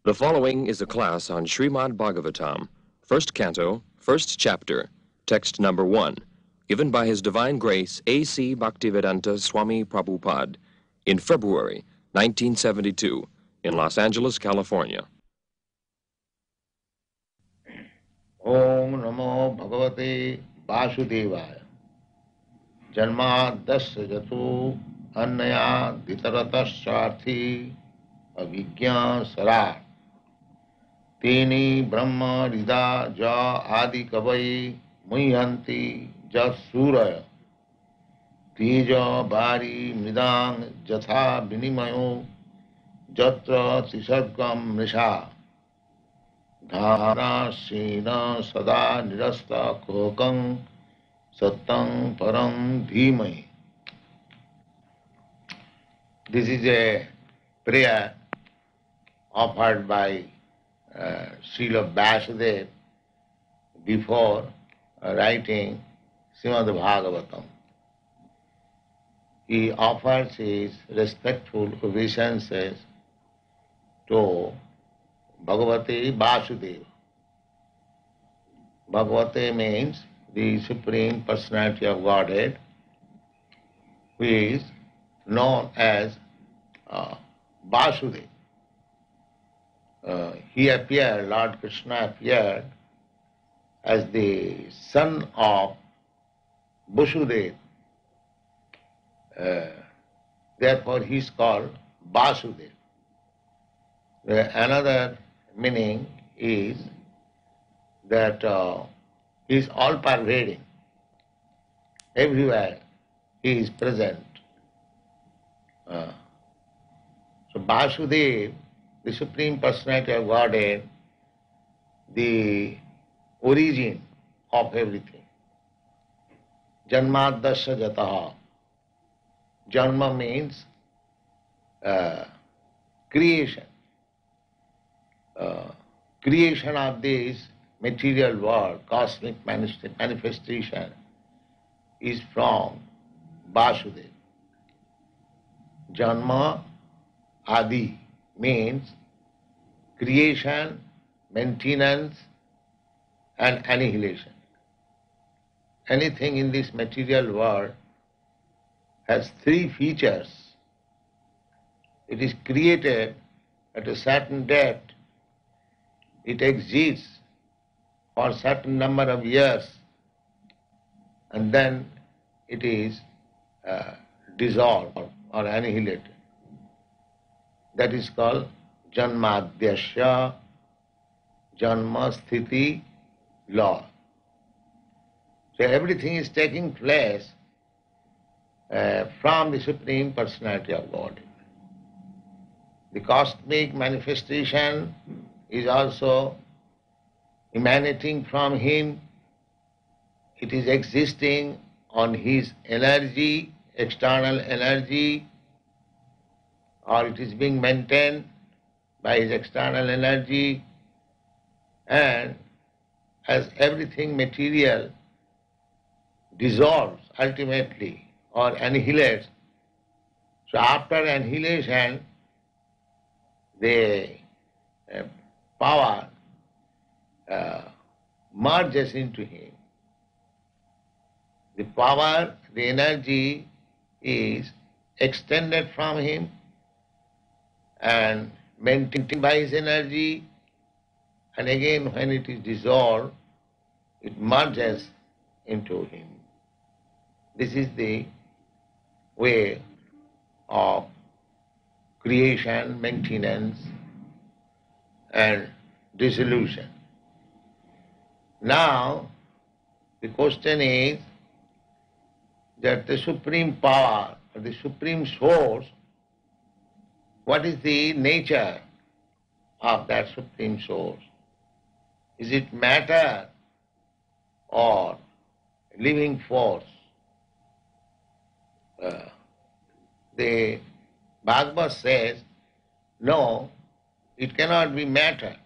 The following is a class on Srimad Bhagavatam, first canto, first chapter, text number 1, given by His Divine Grace A.C. Bhaktivedanta Swami Prabhupada in February 1972 in Los Angeles, California. Om Namo Bhagavate Vāsudeva Janmadasya Jatu Annaya Ditaratasarthi Avijñā Sarat Teni Brahma Rida Ja Adi Kavai Muhyanti Ja Suraya Teja Bari Midang Jatha Vinimayo Jatra Tisargam Nisha Dhara Sena Sada Nirasta Kokang Sattang Param Dhimai. This is a prayer offered by Srila Vāsudeva before writing Srimad Bhagavatam. He offers his respectful obeisances to Bhagavate Vāsudeva. Bhagavate means the Supreme Personality of Godhead, who is known as Vāsudeva. He appeared, Lord Krsna appeared as the son of Vasudeva. Therefore he is called Vāsudeva. Another meaning is that he is all-pervading. Everywhere he is present. So Vāsudeva, the Supreme Personality of Godhead, the origin of everything. Janmadasya Jataha. Janma means creation. Creation of this material world, cosmic manifestation, is from Vāsudeva. Janma Adi means creation, maintenance and annihilation. Anything in this material world has three features. It is created at a certain date. It exists for a certain number of years, and then it is dissolved or annihilated. That is called Janmadhyasya, Janma Sthiti law. So everything is taking place from the Supreme Personality of Godhead. The cosmic manifestation is also emanating from Him. It is existing on His energy, external energy, or it is being maintained by His external energy, and as everything material dissolves ultimately or annihilates, so after annihilation, the power merges into Him. The power, the energy is extended from Him and maintained by His energy, and again when it is dissolved, it merges into Him. This is the way of creation, maintenance and dissolution. Now, the question is that the supreme power, or the supreme source, what is the nature of that supreme source? Is it matter or living force? The Bhagavad says, no, it cannot be matter.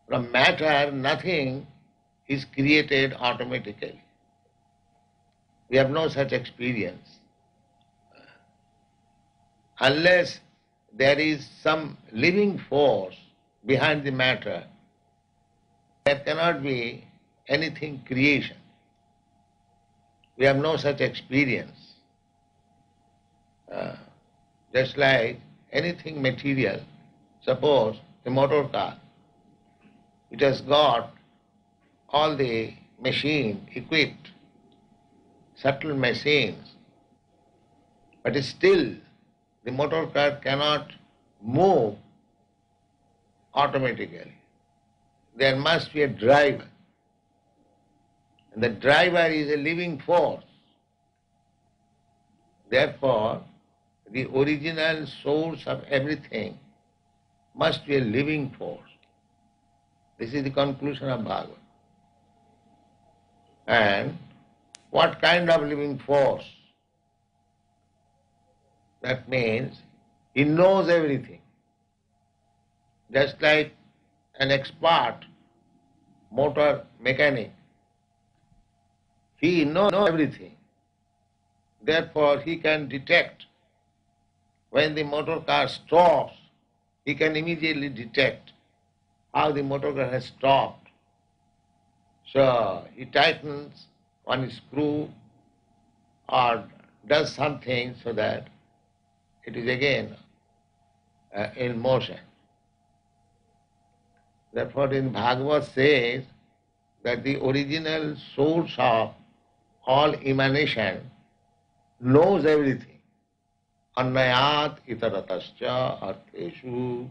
From matter, nothing is created automatically. We have no such experience. Unless there is some living force behind the matter, there cannot be anything creation. We have no such experience. Just like anything material, suppose a motor car, it has got all the machine equipped, subtle machines, but still the motor car cannot move automatically. There must be a driver. And the driver is a living force. Therefore, the original source of everything must be a living force. This is the conclusion of Bhagavad. And what kind of living force? That means he knows everything. Just like an expert motor mechanic, he knows everything. Therefore, he can detect when the motor car stops, he can immediately detect how the motor car has stopped. So he tightens one screw or does something so that it is again in motion. Therefore, in Bhagavad says that the original source of all emanation knows everything. Annayat itaratascha artheshu,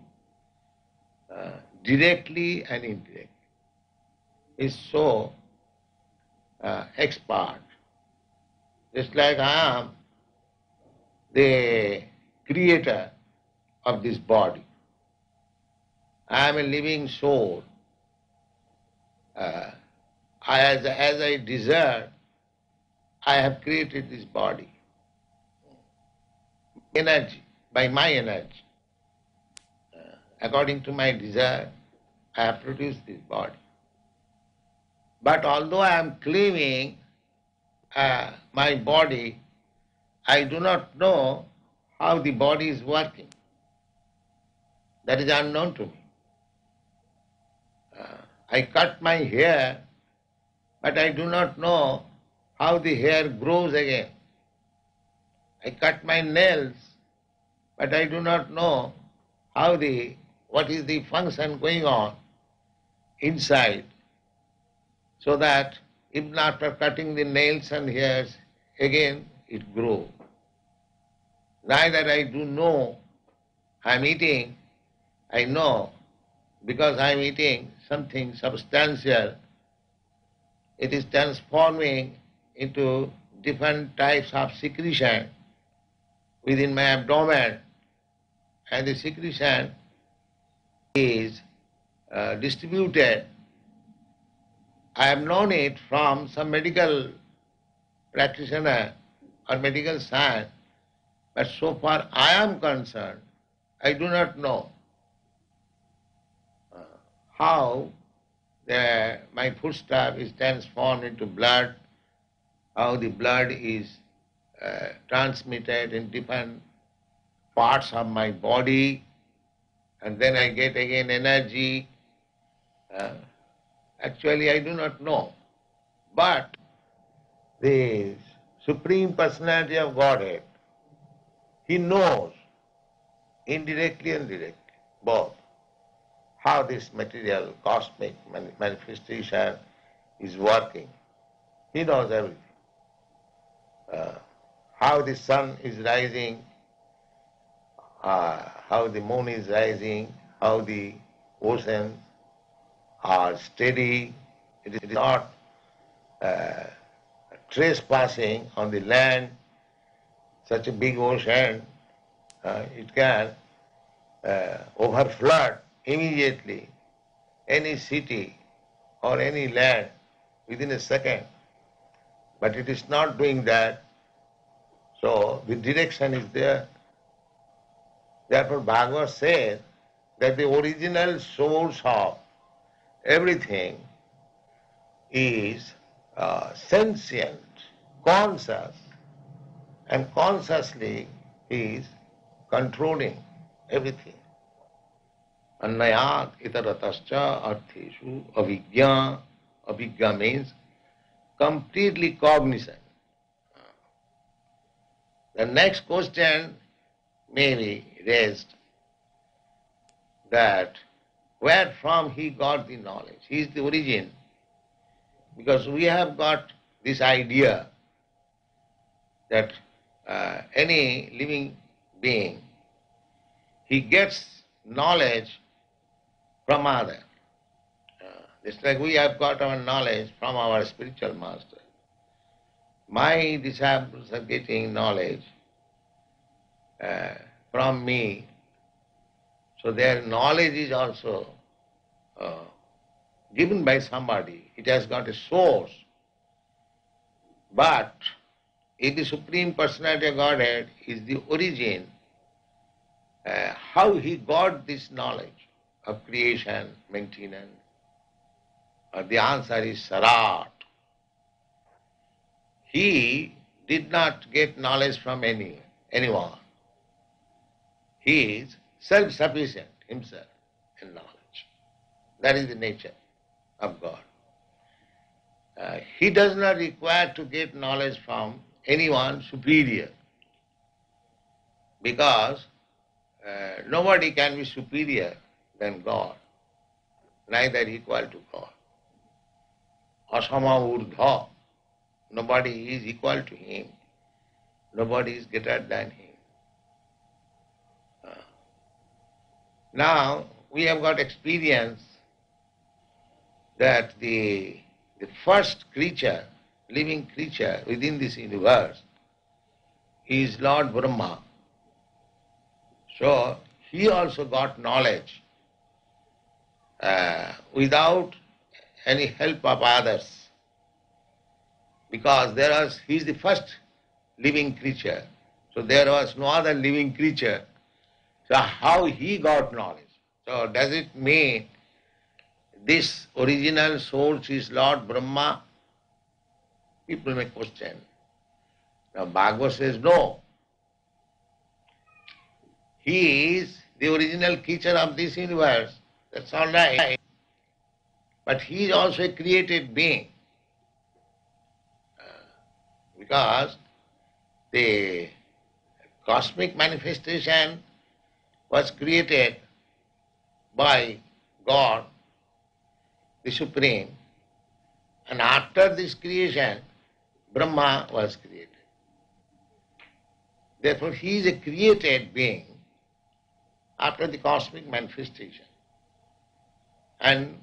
directly and indirectly, is so expert. Just like I am the creator of this body. I am a living soul. As I desire, I have created this body. Energy, by my energy. According to my desire, I have produced this body. But although I am claiming my body, I do not know how the body is working. That is unknown to me. I cut my hair, but I do not know how the hair grows again. I cut my nails, but I do not know what is the function going on inside, so that even after cutting the nails and hairs, again it grows. Neither I do know I am eating, I know because I am eating something substantial, it is transforming into different types of secretion within my abdomen, and the secretion is distributed. I have known it from some medical practitioner or medical science, but so far I am concerned, I do not know how my foodstuff is transformed into blood, how the blood is transmitted in different parts of my body, and then I get again energy. Actually, I do not know. But the Supreme Personality of Godhead, He knows indirectly and directly both how this material cosmic manifestation is working. He knows everything. How the sun is rising, how the moon is rising, how the oceans are steady. It is not trespassing on the land. Such a big ocean, it can overflood immediately any city or any land within a second. But it is not doing that. So the direction is there. Therefore Bhagavad says that the original source of everything is sentient, conscious, and consciously is controlling everything. Annayat itaratascha artheshu avijñā. Avijñā means completely cognizant. The next question may be raised that where from he got the knowledge? He is the origin. Because we have got this idea that any living being, he gets knowledge from other. Just like we have got our knowledge from our spiritual master. My disciples are getting knowledge from me. So their knowledge is also given by somebody. It has got a source. But if the Supreme Personality of Godhead is the origin, how he got this knowledge of creation, maintenance? The answer is Sarat. He did not get knowledge from anyone. He is self-sufficient himself in knowledge. That is the nature of God. He does not require to get knowledge from anyone superior, because nobody can be superior than God, neither equal to God. Asama urdha. Nobody is equal to him. Nobody is greater than him. Now we have got experience that the first creature, living creature within this universe is Lord Brahma. So he also got knowledge without any help of others, because he is the first living creature. So there was no other living creature. So how he got knowledge? So does it mean this original source is Lord Brahma? People may question. Now Bhagavad says no. He is the original creature of this universe. That's all right. But he is also a created being. Because the cosmic manifestation was created by God, the Supreme, and after this creation, Brahma was created. Therefore, he is a created being after the cosmic manifestation. And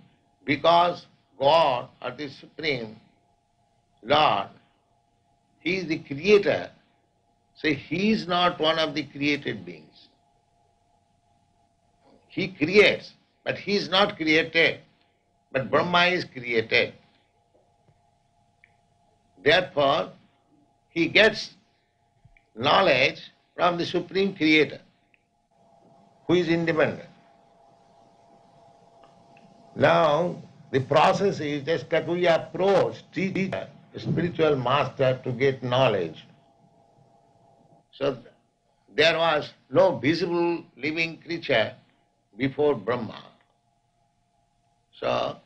because God, or the Supreme Lord, he is the creator, so he is not one of the created beings. He creates, but he is not created. But Brahma is created. Therefore, he gets knowledge from the Supreme Creator, who is independent. Now, the process is just that we approach teacher, spiritual master, to get knowledge. So there was no visible living creature before Brahma. So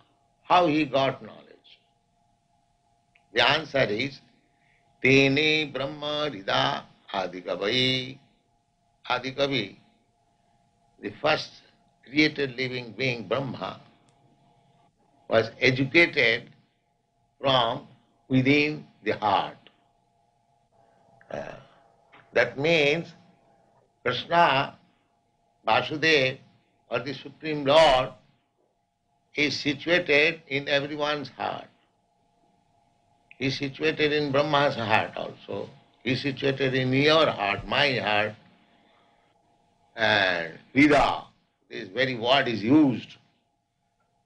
how he got knowledge? The answer is Tene Brahma Rida Adikavi. Adikavi, the first created living being, Brahma, was educated from within the heart. That means Krsna, Vāsudeva, or the Supreme Lord, is situated in everyone's heart. He is situated in Brahma's heart also. He is situated in your heart, my heart. And Hrida, this very word is used.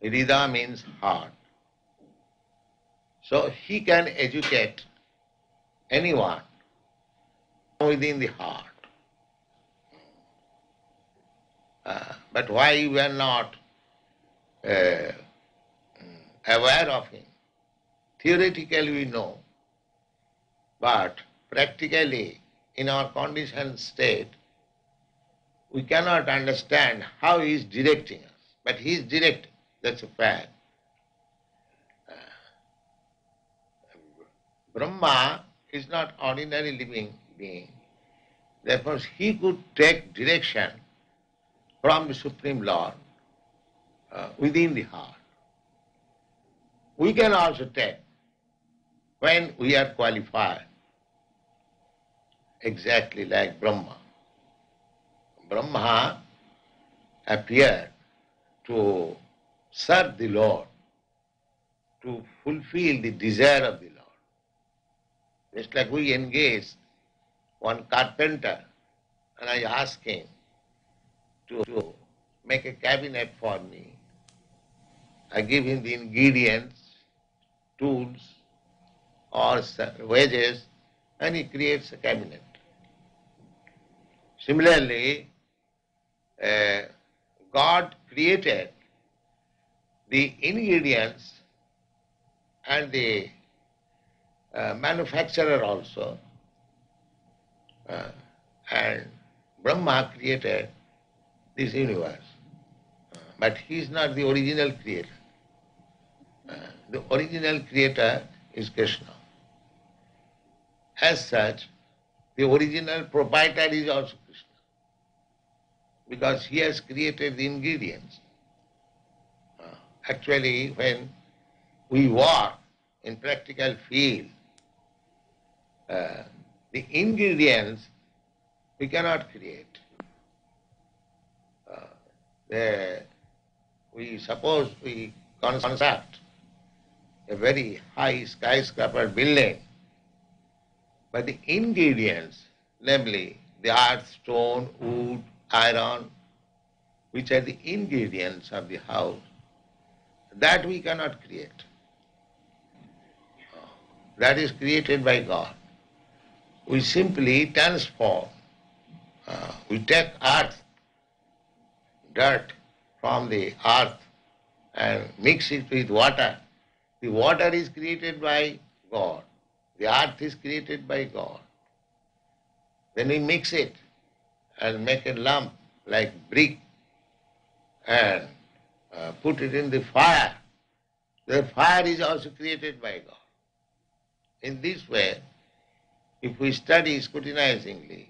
Hrida means heart. So he can educate anyone within the heart. But why we are not aware of him? Theoretically we know, but practically in our conditioned state, we cannot understand how he is directing us. But he is directing, that's a fact. Brahma is not ordinary living being. Therefore, he could take direction from the Supreme Lord within the heart. We can also take when we are qualified, exactly like Brahma. Brahma appeared to serve the Lord, to fulfill the desire of the Lord. Just like we engage one carpenter and I ask him to make a cabinet for me. I give him the ingredients, tools or wages, and he creates a cabinet. Similarly, God created the ingredients and the manufacturer also, and Brahma created this universe. But he is not the original creator. The original creator is Krsna. As such, the original proprietor is also Krishna, because he has created the ingredients. Actually, when we work in practical field, the ingredients we cannot create. Suppose we construct a very high skyscraper building, but the ingredients, namely the earth, stone, wood, iron, which are the ingredients of the house, that we cannot create. That is created by God. We simply transform. We take earth, dirt from the earth and mix it with water. The water is created by God. The earth is created by God. Then we mix it and make a lump like brick and put it in the fire. The fire is also created by God. In this way, if we study scrutinizingly,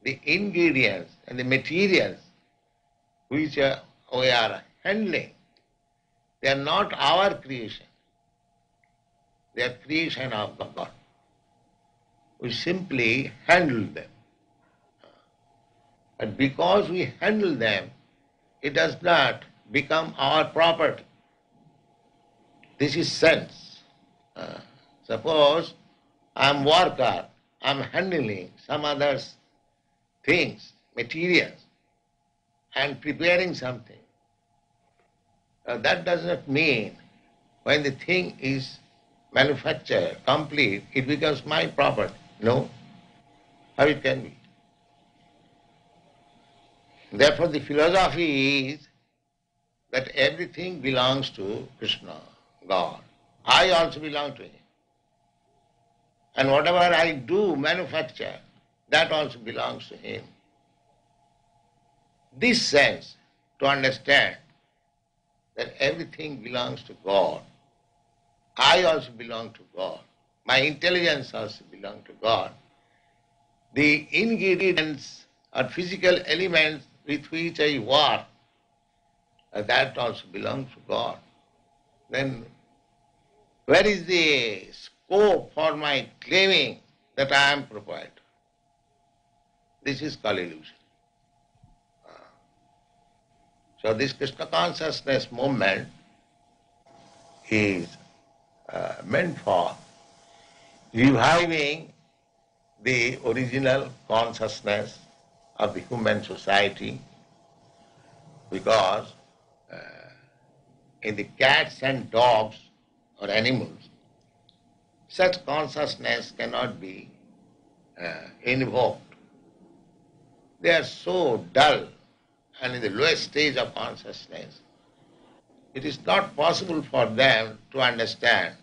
the ingredients and the materials which we are handling, they are not our creation. They are creation of God. We simply handle them. But because we handle them, it does not become our property. This is sense. Suppose I am worker, I am handling some others things, materials, and preparing something. That does not mean when the thing is manufactured, complete, it becomes my property. No. How it can be? Therefore the philosophy is that everything belongs to Krishna, God. I also belong to Him. And whatever I do, manufacture, that also belongs to Him. This sense, to understand that everything belongs to God, I also belong to God, my intelligence also belongs to God, the ingredients or physical elements with which I work, that also belongs to God. Then where is the scope for my claiming that I am proprietor? This is called illusion. So this Krishna consciousness movement is meant for reviving the original consciousness of the human society, because in the cats and dogs or animals, such consciousness cannot be invoked. They are so dull and in the lowest stage of consciousness. It is not possible for them to understand